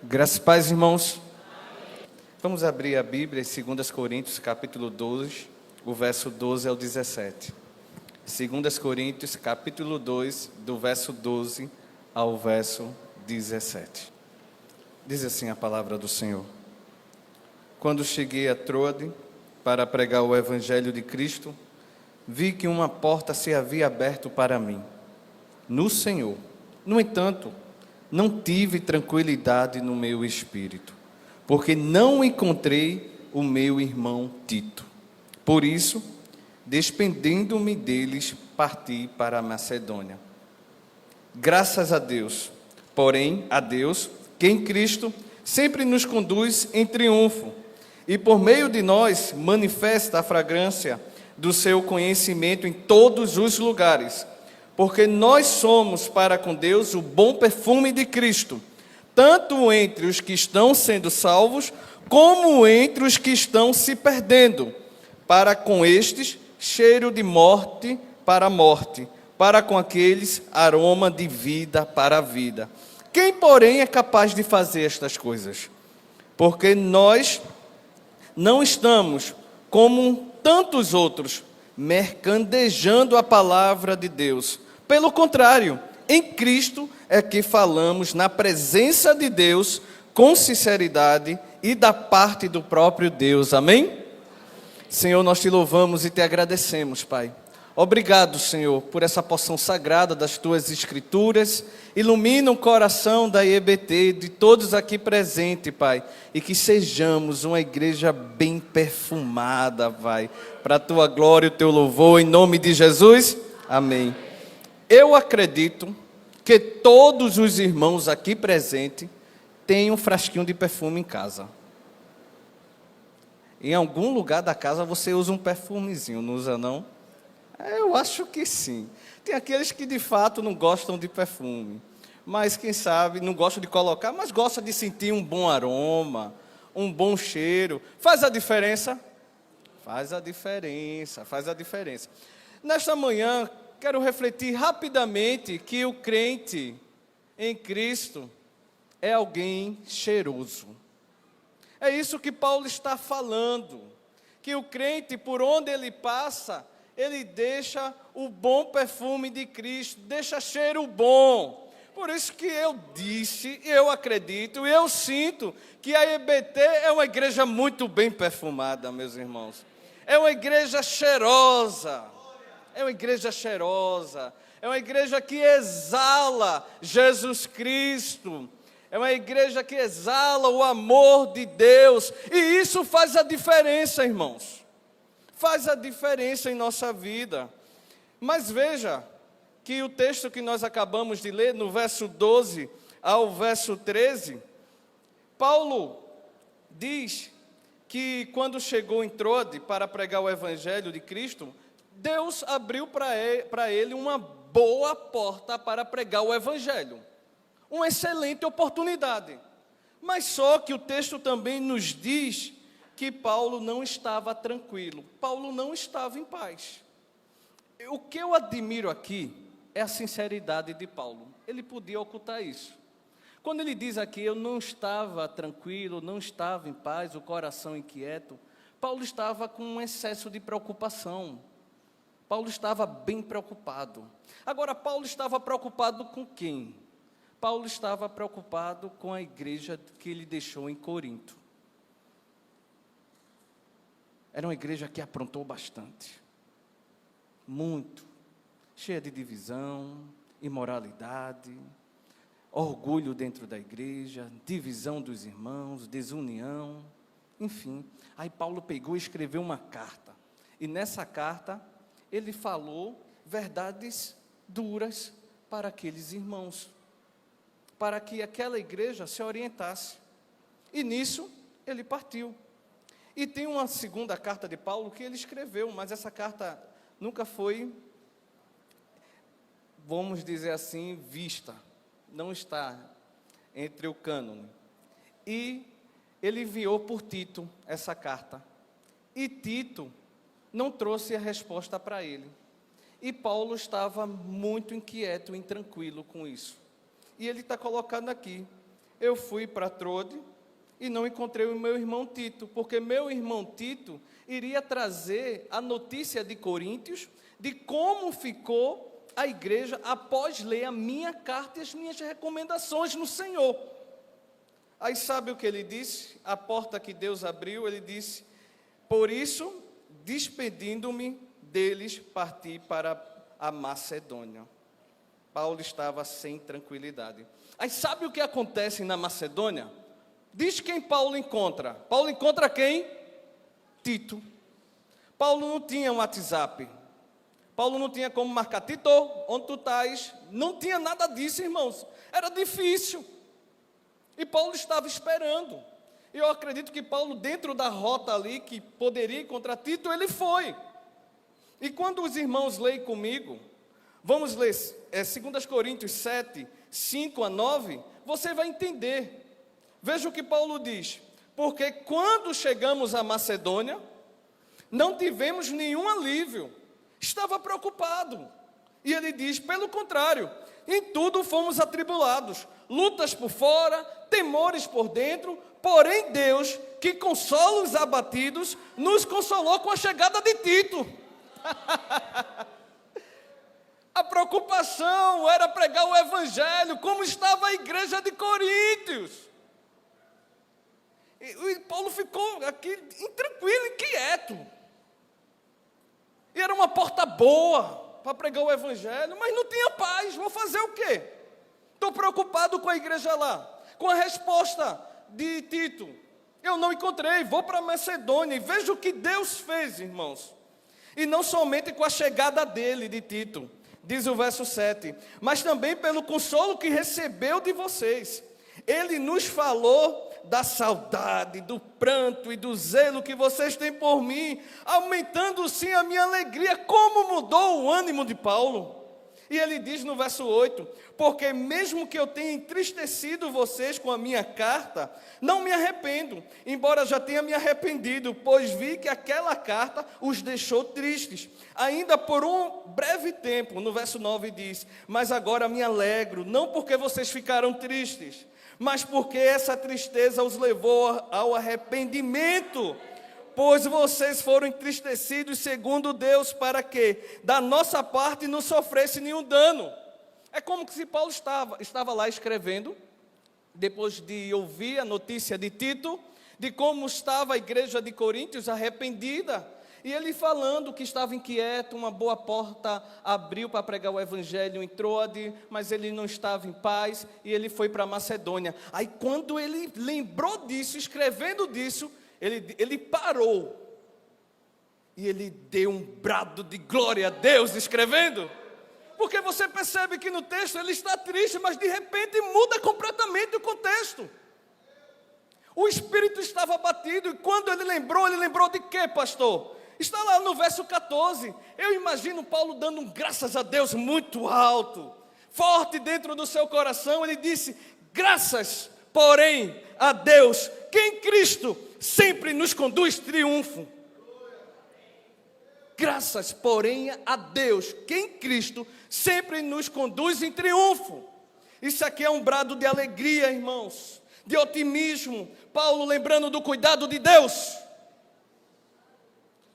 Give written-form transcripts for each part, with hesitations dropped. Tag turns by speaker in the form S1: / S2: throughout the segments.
S1: Graças e paz, irmãos. Vamos abrir a Bíblia em 2 Coríntios, capítulo 12, o verso 12 ao 17. 2 Coríntios, capítulo 2, do verso 12 ao verso 17. Diz assim a palavra do Senhor. Quando cheguei a Troade para pregar o Evangelho de Cristo, vi que uma porta se havia aberto para mim, no Senhor. No entanto, não tive tranquilidade no meu espírito, porque não encontrei o meu irmão Tito. Por isso, despendendo-me deles, parti para a Macedônia. Graças a Deus, porém, a Deus, que em Cristo sempre nos conduz em triunfo, e por meio de nós manifesta a fragrância do seu conhecimento em todos os lugares, porque nós somos para com Deus o bom perfume de Cristo, tanto entre os que estão sendo salvos, como entre os que estão se perdendo. Para com estes, cheiro de morte para a morte, para com aqueles, aroma de vida para a vida. Quem, porém, é capaz de fazer estas coisas? Porque nós não estamos, como tantos outros, mercadejando a palavra de Deus. Pelo contrário, em Cristo é que falamos na presença de Deus com sinceridade e da parte do próprio Deus. Amém? Senhor, nós te louvamos e te agradecemos, Pai. Obrigado, Senhor, por essa porção sagrada das tuas escrituras. Ilumina o coração da IEBT, de todos aqui presentes, Pai, e que sejamos uma igreja bem perfumada, Pai, para a tua glória e o teu louvor, em nome de Jesus. Amém. Eu acredito que todos os irmãos aqui presentes têm um frasquinho de perfume em casa. Em algum lugar da casa você usa um perfumezinho, não usa não? Eu acho que sim. Tem aqueles que de fato não gostam de perfume, mas quem sabe não gostam de colocar, mas gostam de sentir um bom aroma, um bom cheiro. Faz a diferença? Faz a diferença, faz a diferença. Nesta manhã, quero refletir rapidamente que o crente em Cristo é alguém cheiroso. É isso que Paulo está falando, que o crente, por onde ele passa, ele deixa o bom perfume de Cristo, deixa cheiro bom. Por isso que eu disse, eu acredito, eu sinto que a EBT é uma igreja muito bem perfumada, meus irmãos. É uma igreja cheirosa. É uma igreja cheirosa, é uma igreja que exala Jesus Cristo, é uma igreja que exala o amor de Deus, e isso faz a diferença, irmãos, faz a diferença em nossa vida. Mas veja que o texto que nós acabamos de ler, no verso 12 ao verso 13, Paulo diz que quando chegou em Troade para pregar o evangelho de Cristo, Deus abriu para ele uma boa porta para pregar o Evangelho. Uma excelente oportunidade. Mas só que o texto também nos diz que Paulo não estava tranquilo. Paulo não estava em paz. O que eu admiro aqui é a sinceridade de Paulo. Ele podia ocultar isso. Quando ele diz aqui, eu não estava tranquilo, não estava em paz, o coração inquieto, Paulo estava com um excesso de preocupação. Paulo estava bem preocupado. Agora, Paulo estava preocupado com quem? Paulo estava preocupado com a igreja que ele deixou em Corinto. Era uma igreja que aprontou bastante. Muito. Cheia de divisão, imoralidade, orgulho dentro da igreja, divisão dos irmãos, desunião, enfim. Aí Paulo pegou e escreveu uma carta. E nessa carta ele falou verdades duras para aqueles irmãos, para que aquela igreja se orientasse. E nisso ele partiu. E tem uma segunda carta de Paulo que ele escreveu, mas essa carta nunca foi, vamos dizer assim, vista. Não está entre o cânone. E ele enviou por Tito essa carta. E Tito não trouxe a resposta para ele. E Paulo estava muito inquieto e intranquilo com isso. E ele está colocando aqui, eu fui para Trode e não encontrei o meu irmão Tito, porque meu irmão Tito iria trazer a notícia de Coríntios, de como ficou a igreja após ler a minha carta e as minhas recomendações no Senhor. Aí sabe o que ele disse? A porta que Deus abriu, ele disse: por isso, despedindo-me deles, parti para a Macedônia. Paulo estava sem tranquilidade. Aí sabe o que acontece na Macedônia? Diz quem Paulo encontra. Paulo encontra quem? Tito. Paulo não tinha um WhatsApp. Paulo não tinha como marcar: Tito, onde tu estás? Não tinha nada disso, irmãos. Era difícil. E Paulo estava esperando. E eu acredito que Paulo, dentro da rota ali, que poderia encontrar Tito, ele foi. E quando os irmãos leem comigo, vamos ler 2 Coríntios 7, 5 a 9, você vai entender. Veja o que Paulo diz: porque quando chegamos à Macedônia, não tivemos nenhum alívio, estava preocupado. E ele diz: pelo contrário, em tudo fomos atribulados, lutas por fora, temores por dentro, porém Deus, que consola os abatidos, nos consolou com a chegada de Tito. A preocupação era pregar o evangelho, como estava a igreja de Coríntios. E Paulo ficou aqui intranquilo, inquieto. E era uma porta boa para pregar o evangelho, mas não tinha paz. Vou fazer o quê? Estou preocupado com a igreja lá, com a resposta de Tito. Eu não encontrei, vou para a Macedônia. E veja o que Deus fez, irmãos. E não somente com a chegada dele, de Tito, diz o verso 7, mas também pelo consolo que recebeu de vocês. Ele nos falou da saudade, do pranto e do zelo que vocês têm por mim, aumentando sim a minha alegria. Como mudou o ânimo de Paulo? E ele diz no verso 8, porque mesmo que eu tenha entristecido vocês com a minha carta, não me arrependo, embora já tenha me arrependido, pois vi que aquela carta os deixou tristes, ainda por um breve tempo. No verso 9 diz, mas agora me alegro, não porque vocês ficaram tristes, mas porque essa tristeza os levou ao arrependimento, pois vocês foram entristecidos segundo Deus, para que da nossa parte não sofresse nenhum dano. É como se Paulo estava lá escrevendo, depois de ouvir a notícia de Tito, de como estava a igreja de Coríntios arrependida, e ele falando que estava inquieto, uma boa porta abriu para pregar o evangelho em Trode, mas ele não estava em paz, e ele foi para a Macedônia. Aí quando ele lembrou disso, escrevendo disso, ele parou, e ele deu um brado de glória a Deus escrevendo, porque você percebe que no texto ele está triste, mas de repente muda completamente o contexto. O espírito estava abatido, e quando ele lembrou de quê, pastor? Está lá no verso 14, eu imagino Paulo dando um graças a Deus muito alto, forte dentro do seu coração. Ele disse, graças, porém, a Deus, que em Cristo sempre nos conduz triunfo. Graças, porém, a Deus, que em Cristo sempre nos conduz em triunfo. Isso aqui é um brado de alegria, irmãos, de otimismo. Paulo lembrando do cuidado de Deus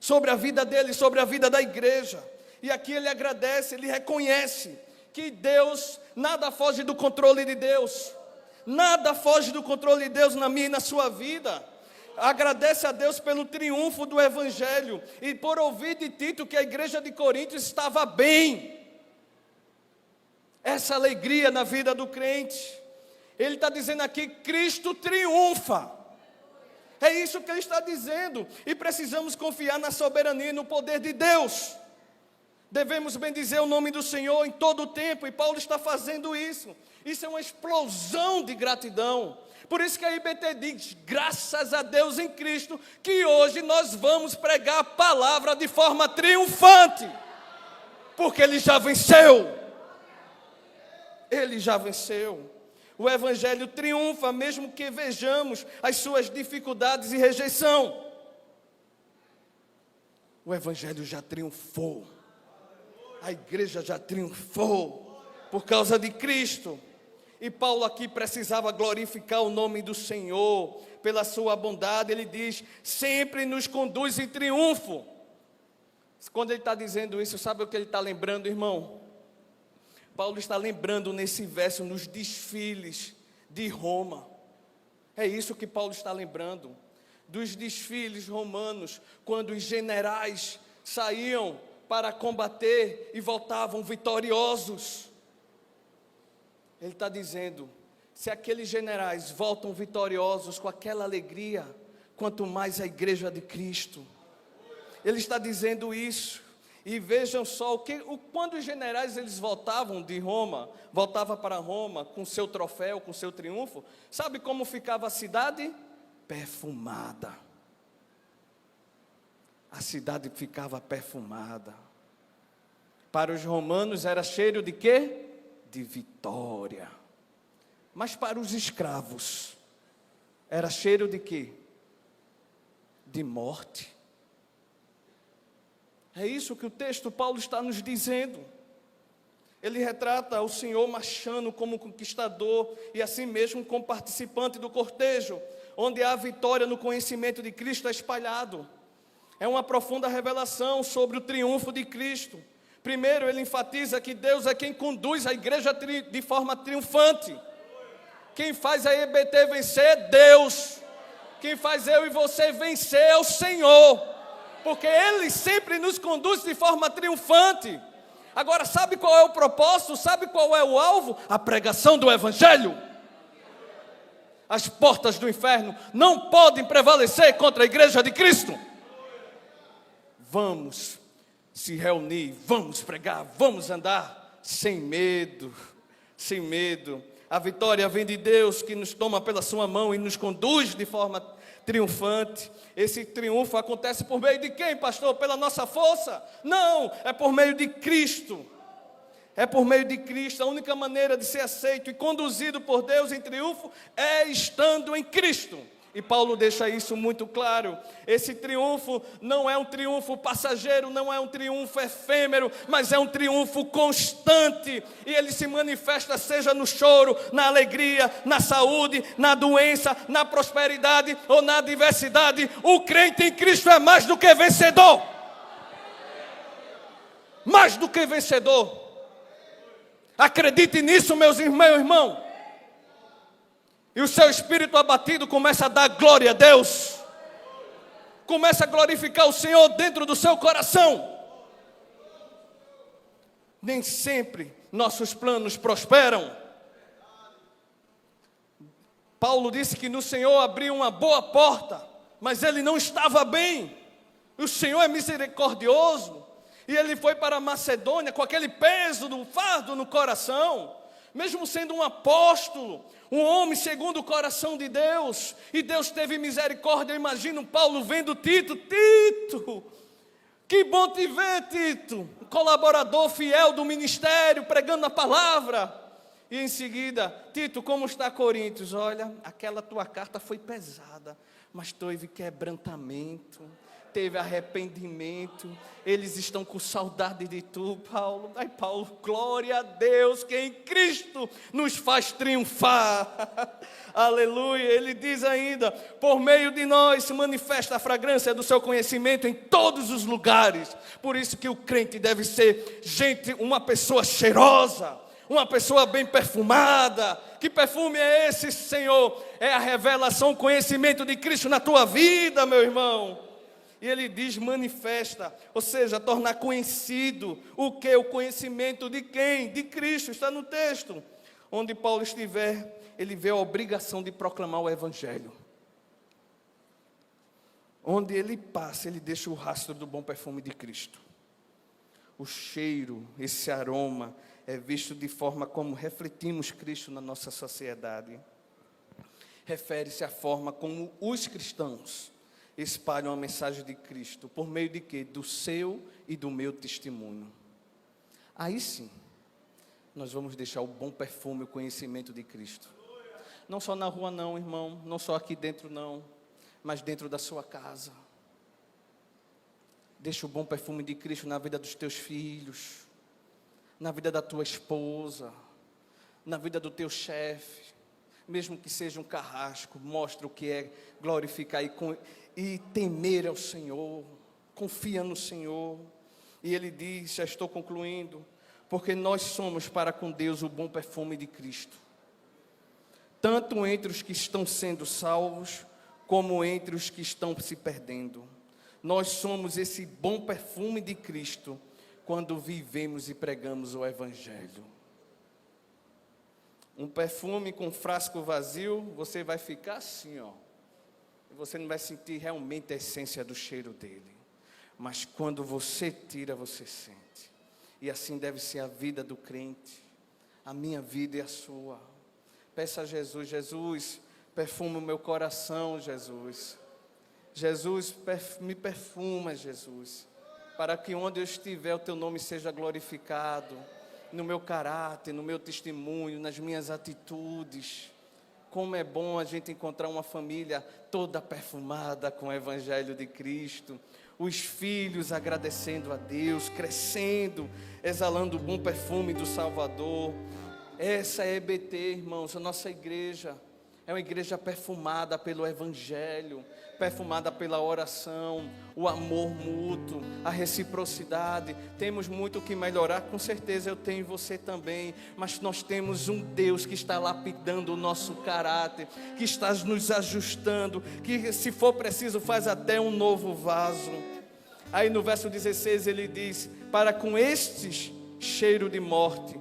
S1: sobre a vida dele, sobre a vida da igreja. E aqui ele agradece, ele reconhece que Deus, nada foge do controle de Deus. Nada foge do controle de Deus na minha e na sua vida. Agradece a Deus pelo triunfo do evangelho e por ouvir de Tito que a igreja de Coríntios estava bem. Essa alegria na vida do crente. Ele está dizendo aqui, Cristo triunfa. É isso que ele está dizendo. E precisamos confiar na soberania e no poder de Deus. Devemos bendizer o nome do Senhor em todo o tempo. E Paulo está fazendo isso. Isso é uma explosão de gratidão. Por isso que a IBT diz, graças a Deus em Cristo, que hoje nós vamos pregar a palavra de forma triunfante. Porque Ele já venceu. Ele já venceu. O evangelho triunfa, mesmo que vejamos as suas dificuldades e rejeição. O evangelho já triunfou. A igreja já triunfou por causa de Cristo. E Paulo aqui precisava glorificar o nome do Senhor pela sua bondade. Ele diz, sempre nos conduz em triunfo. Quando ele está dizendo isso, sabe o que ele está lembrando, irmão? Paulo está lembrando nesse verso, nos desfiles de Roma. É isso que Paulo está lembrando. Dos desfiles romanos, quando os generais saíam para combater e voltavam vitoriosos. Ele está dizendo, se aqueles generais voltam vitoriosos com aquela alegria, quanto mais a igreja de Cristo. Ele está dizendo isso. E vejam só, quando os generais eles voltavam de Roma, voltavam para Roma com seu troféu, com seu triunfo, sabe como ficava a cidade? Perfumada. A cidade ficava perfumada. Para os romanos era cheiro de quê? De vitória. Mas para os escravos era cheiro de quê? De morte. É isso que o texto Paulo está nos dizendo. Ele retrata o Senhor marchando como conquistador e assim mesmo como participante do cortejo, onde a vitória no conhecimento de Cristo é espalhado. É uma profunda revelação sobre o triunfo de Cristo. Primeiro, ele enfatiza que Deus é quem conduz a igreja de forma triunfante. Quem faz a EBT vencer é Deus. Quem faz eu e você vencer é o Senhor. Porque Ele sempre nos conduz de forma triunfante. Agora, sabe qual é o propósito? Sabe qual é o alvo? A pregação do Evangelho. As portas do inferno não podem prevalecer contra a igreja de Cristo. Vamos se reunir, vamos pregar, vamos andar sem medo, sem medo. A vitória vem de Deus, que nos toma pela sua mão e nos conduz de forma triunfante. Esse triunfo acontece por meio de quem, pastor? Pela nossa força? Não, é por meio de Cristo. É por meio de Cristo. A única maneira de ser aceito e conduzido por Deus em triunfo é estando em Cristo. E Paulo deixa isso muito claro. Esse triunfo não é um triunfo passageiro, não é um triunfo efêmero, mas é um triunfo constante. E ele se manifesta seja no choro, na alegria, na saúde, na doença, na prosperidade ou na adversidade. O crente em Cristo é mais do que vencedor. Mais do que vencedor. Acredite nisso, meu irmão. E o seu espírito abatido começa a dar glória a Deus. Começa a glorificar o Senhor dentro do seu coração. Nem sempre nossos planos prosperam. Paulo disse que no Senhor abriu uma boa porta, mas ele não estava bem. O Senhor é misericordioso. E ele foi para a Macedônia com aquele peso do fardo no coração. Mesmo sendo um apóstolo, um homem segundo o coração de Deus, e Deus teve misericórdia. Eu imagino Paulo vendo Tito, que bom te ver, Tito, um colaborador fiel do ministério, pregando a palavra. E em seguida, Tito, como está Coríntios? Olha, aquela tua carta foi pesada, mas teve quebrantamento, teve arrependimento, eles estão com saudade de tu, Paulo. Ai, Paulo, glória a Deus, que em Cristo nos faz triunfar. Aleluia. Ele diz ainda, por meio de nós se manifesta a fragrância do seu conhecimento em todos os lugares. Por isso que o crente deve ser uma pessoa cheirosa, uma pessoa bem perfumada. Que perfume é esse, Senhor? É a revelação, o conhecimento de Cristo na tua vida, meu irmão. E ele diz manifesta, ou seja, tornar conhecido o que? O conhecimento de quem? De Cristo, está no texto. Onde Paulo estiver, ele vê a obrigação de proclamar o Evangelho. Onde ele passa, ele deixa o rastro do bom perfume de Cristo. O cheiro, esse aroma, é visto de forma como refletimos Cristo na nossa sociedade. Refere-se à forma como os cristãos espalham a mensagem de Cristo, por meio de quê? Do seu e do meu testemunho. Aí sim, nós vamos deixar o bom perfume, o conhecimento de Cristo. Não só na rua não, irmão, não só aqui dentro não, mas dentro da sua casa. Deixa o bom perfume de Cristo na vida dos teus filhos, na vida da tua esposa, na vida do teu chefe, mesmo que seja um carrasco, mostra o que é glorificar e temer ao Senhor, confia no Senhor. E ele diz, já estou concluindo, porque nós somos para com Deus o bom perfume de Cristo, tanto entre os que estão sendo salvos, como entre os que estão se perdendo. Nós somos esse bom perfume de Cristo, quando vivemos e pregamos o Evangelho. Um perfume com frasco vazio, você vai ficar assim, ó. E você não vai sentir realmente a essência do cheiro dele. Mas quando você tira, você sente. E assim deve ser a vida do crente. A minha vida e a sua. Peça a Jesus, Jesus, perfuma o meu coração, Jesus. Jesus, me perfuma, Jesus. Para que onde eu estiver, o teu nome seja glorificado. No meu caráter, no meu testemunho, nas minhas atitudes. Como é bom a gente encontrar uma família toda perfumada com o Evangelho de Cristo. Os filhos agradecendo a Deus, crescendo, exalando o bom perfume do Salvador. Essa é EBT, irmãos, a nossa igreja. É uma igreja perfumada pelo Evangelho, perfumada pela oração, o amor mútuo, a reciprocidade. Temos muito o que melhorar, com certeza eu tenho, você também. Mas nós temos um Deus que está lapidando o nosso caráter, que está nos ajustando, que se for preciso faz até um novo vaso. Aí no verso 16 ele diz, para com estes cheiro de morte,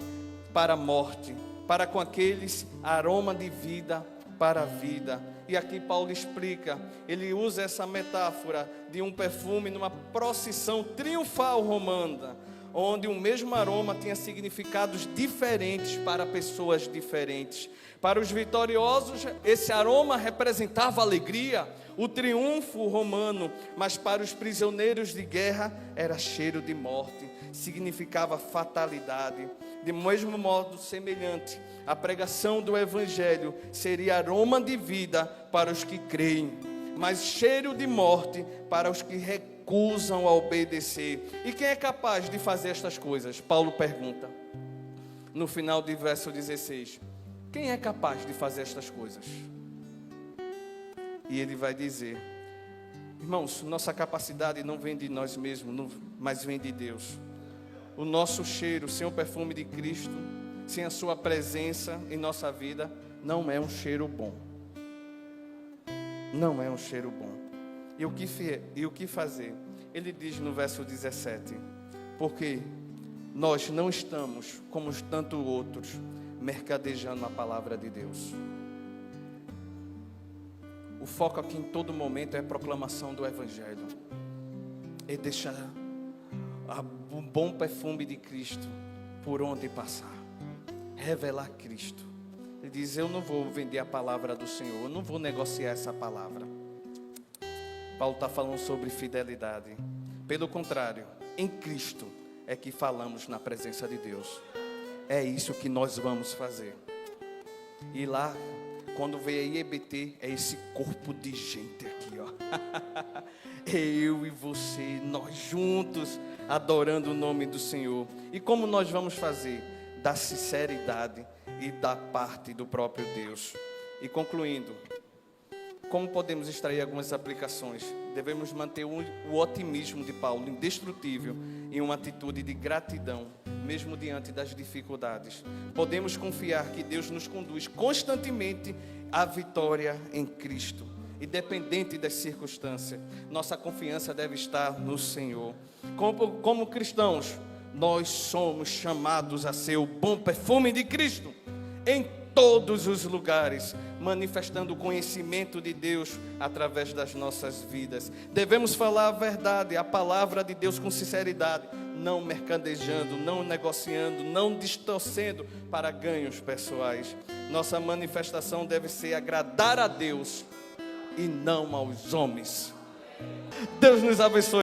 S1: para a morte, para com aqueles aroma de vida, para a vida. E aqui Paulo explica, ele usa essa metáfora de um perfume numa procissão triunfal romana, onde o mesmo aroma tinha significados diferentes para pessoas diferentes. Para os vitoriosos, esse aroma representava alegria, o triunfo romano, mas para os prisioneiros de guerra era cheiro de morte, significava fatalidade. De mesmo modo semelhante, a pregação do Evangelho seria aroma de vida para os que creem, mas cheiro de morte para os que recusam a obedecer. E quem é capaz de fazer estas coisas? Paulo pergunta, no final do verso 16, quem é capaz de fazer estas coisas? E ele vai dizer, irmãos, nossa capacidade não vem de nós mesmos, mas vem de Deus. O nosso cheiro, sem o perfume de Cristo, sem a sua presença em nossa vida, não é um cheiro bom. Não é um cheiro bom. E o que fazer? Ele diz no verso 17, porque nós não estamos, como tantos outros, mercadejando a palavra de Deus. O foco aqui em todo momento é a proclamação do Evangelho. É deixar o bom perfume de Cristo por onde passar. Revelar Cristo. Ele diz, eu não vou vender a palavra do Senhor, eu não vou negociar essa palavra. Paulo está falando sobre fidelidade. Pelo contrário, em Cristo é que falamos na presença de Deus. É isso que nós vamos fazer. E lá, quando vem a IEBT, é esse corpo de gente aqui, ó. Eu e você, nós juntos, adorando o nome do Senhor. E como nós vamos fazer? Da sinceridade e da parte do próprio Deus. E concluindo, como podemos extrair algumas aplicações? Devemos manter o otimismo de Paulo, indestrutível, em uma atitude de gratidão, mesmo diante das dificuldades. Podemos confiar que Deus nos conduz constantemente à vitória em Cristo. Independente das circunstâncias, nossa confiança deve estar no Senhor. Como cristãos, nós somos chamados a ser o bom perfume de Cristo em todos os lugares, manifestando o conhecimento de Deus através das nossas vidas. Devemos falar a verdade, a palavra de Deus com sinceridade, não mercadejando, não negociando, não distorcendo para ganhos pessoais. Nossa manifestação deve ser agradar a Deus e não aos homens. Deus nos abençoe.